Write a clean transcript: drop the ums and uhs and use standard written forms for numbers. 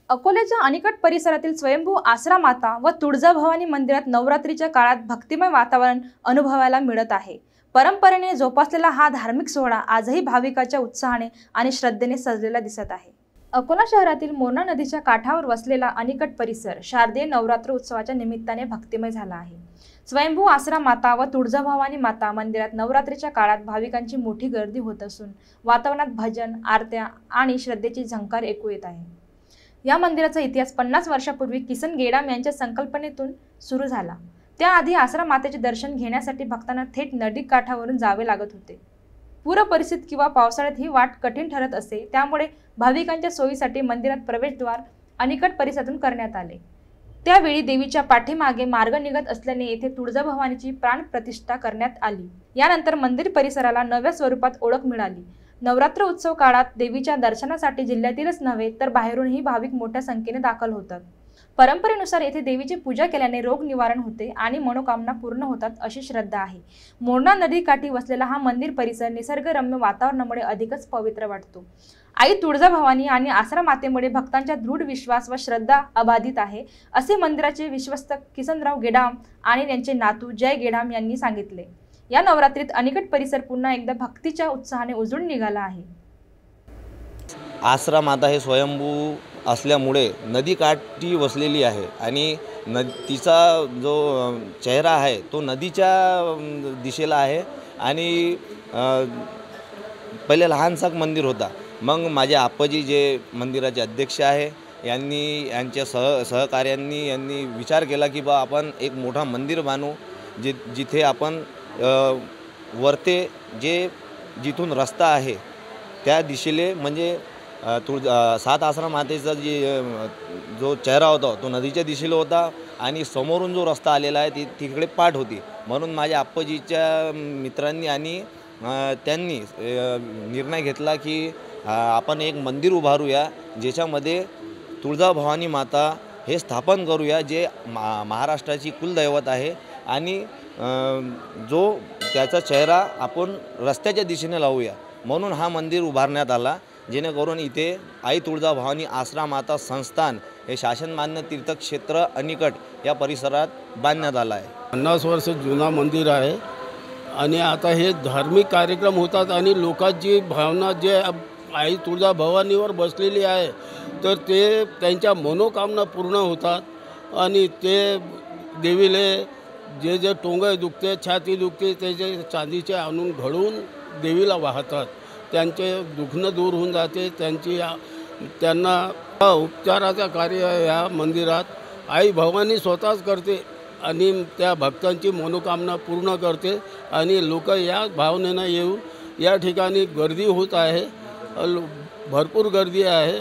अकोल्याच्या अनिकट परिसरातील स्वयंभू आसरा माता व तुळजाभवानी मंदिरात नवरात्रीच्या काळात भक्तिमय वातावरण अनुभवायला मिळत आहे। परंपरेने जोपासलेला हा धार्मिक सोहळा आजही भाविकांच्या उत्साहाने आणि श्रद्धेने सजलेला दिसत आहे। अकोला शहरातील मोरणा नदीच्या काठावर वसलेला अनिकट परिसर शारदीय नवरात्र उत्सवाच्या निमित्ताने भक्तिमय झाला आहे। स्वयंभू आसरा माता व तुळजाभवानी माता मंदिरात नवरात्रीच्या काळात भाविकांची मोठी गर्दी होत असून वातावरणात भजन, आरत्या आणि श्रद्धेची झंकार ऐकू येत आहे। या मंदिराचा इतिहास 50 वर्षापूर्वी किसन गेडाम यांच्या संकल्पनेतून सुरू झाला। त्याआधी आसरा मातेचे दर्शन घेण्यासाठी भक्तांना थेट नदी काठावरून जावे लागत होते। पूर परिस्थिती किंवा पावसाळ्यात ही वाट कठीण ठरत असे, त्यामुळे भाविकांच्या सोयीसाठी मंदिरात प्रवेशद्वार अनिकट परिसरातून करण्यात आले। त्यावेळी देवीच्या पाठीमागे मार्ग निघत असल्याने येथे तुळजाभवानीची प्राणप्रतिष्ठा करण्यात आली। यानंतर मंदिर परिसराला नव्या स्वरूपात ओळख मिळाली। नवरात्र उत्सव काळात देवीच्या दर्शनासाठी जिल्ह्यातीलच नव्हे तर बाहेरूनही भाविक मोठ्या संख्येने दाखल होतात। परंपरेनुसार येथे देवीची पूजा केल्याने रोग निवारण होते आणि मनोकामना पूर्ण होतात अशी श्रद्धा आहे। मोरणा नदी काठी वसलेला हा मंदिर परिसर निसर्गरम्य वातावरणामुळे अधिकच पवित्र वाटतो। आई तुळजाभवानी आणि आसरा मातेमुळे भक्तांचा दृढ विश्वास व श्रद्धा अबाधित आहे, असे मंदिराचे विश्वस्त किसनराव गेडाम आणि त्यांचे नातू जय गेडाम यांनी सांगितले। या नवरात्रीत अनिकट परिसर पुन्हा एकदा भक्तीच्या उत्साहाने उजळून निघाला आहे। आसरा माता हे स्वयंभू असल्यामुळे नदीकाठी वसलेली आहे आणि तिचा जो चेहरा आहे तो नदीच्या दिशेला आहे आणि पहिले लहानसा मंदिर होता। मग माझे आप्पाजी जे मंदिराचे अध्यक्ष आहे यांच्या सहकार्यांनी विचार केला की बा आपण एक मोठा मंदिर बांधू जिथे आपण वरते जिथून रस्ता आहे त्या दिशेले म्हणजे सात आसरा मातेचा जो चेहरा होता तो नदीच्या दिशेला होता आणि समोरून जो रस्ता आलेला आहे तिकडे पाठ होती। म्हणून माझ्या आप्पाजीच्या मित्रांनी आणि त्यांनी निर्णय घेतला की आपण एक मंदिर उभारूया ज्याच्यामध्ये तुळजाभवानी माता हे स्थापन करूया, जे महाराष्ट्राची कुलदैवत आहे आणि जो त्याचा चेहरा आपण रस्त्याच्या दिशेने लावूया म्हणून हा मंदिर उभारण्यात आला, जेणेकरून इथे आई तुळजाभवानी आसरा माता संस्थान हे शासनमान्य तीर्थक्षेत्र अनिकट या परिसरात बांधण्यात आला आहे। 50 वर्ष जुना मंदिर आहे आणि आता हे धार्मिक कार्यक्रम होतात आणि लोकांची भावना जे आई तुळजाभवानीवर बसलेली आहे तर ते त्यांच्या मनोकामना पूर्ण होतात आणि ते देवीले जे टोंगे दुखते, छाती दुखते, त्याचे चांदीचे आणून घडवून देवीला वाहतात। त्यांचे दुखणं दूर होऊन जाते। त्यांना उपचाराचं कार्य या मंदिरात आई भवानी स्वतःच करते आणि त्या भक्तांची मनोकामना पूर्ण करते आणि लोक या भावनेनं येऊन या ठिकाणी गर्दी होत आहे, भरपूर गर्दी आहे।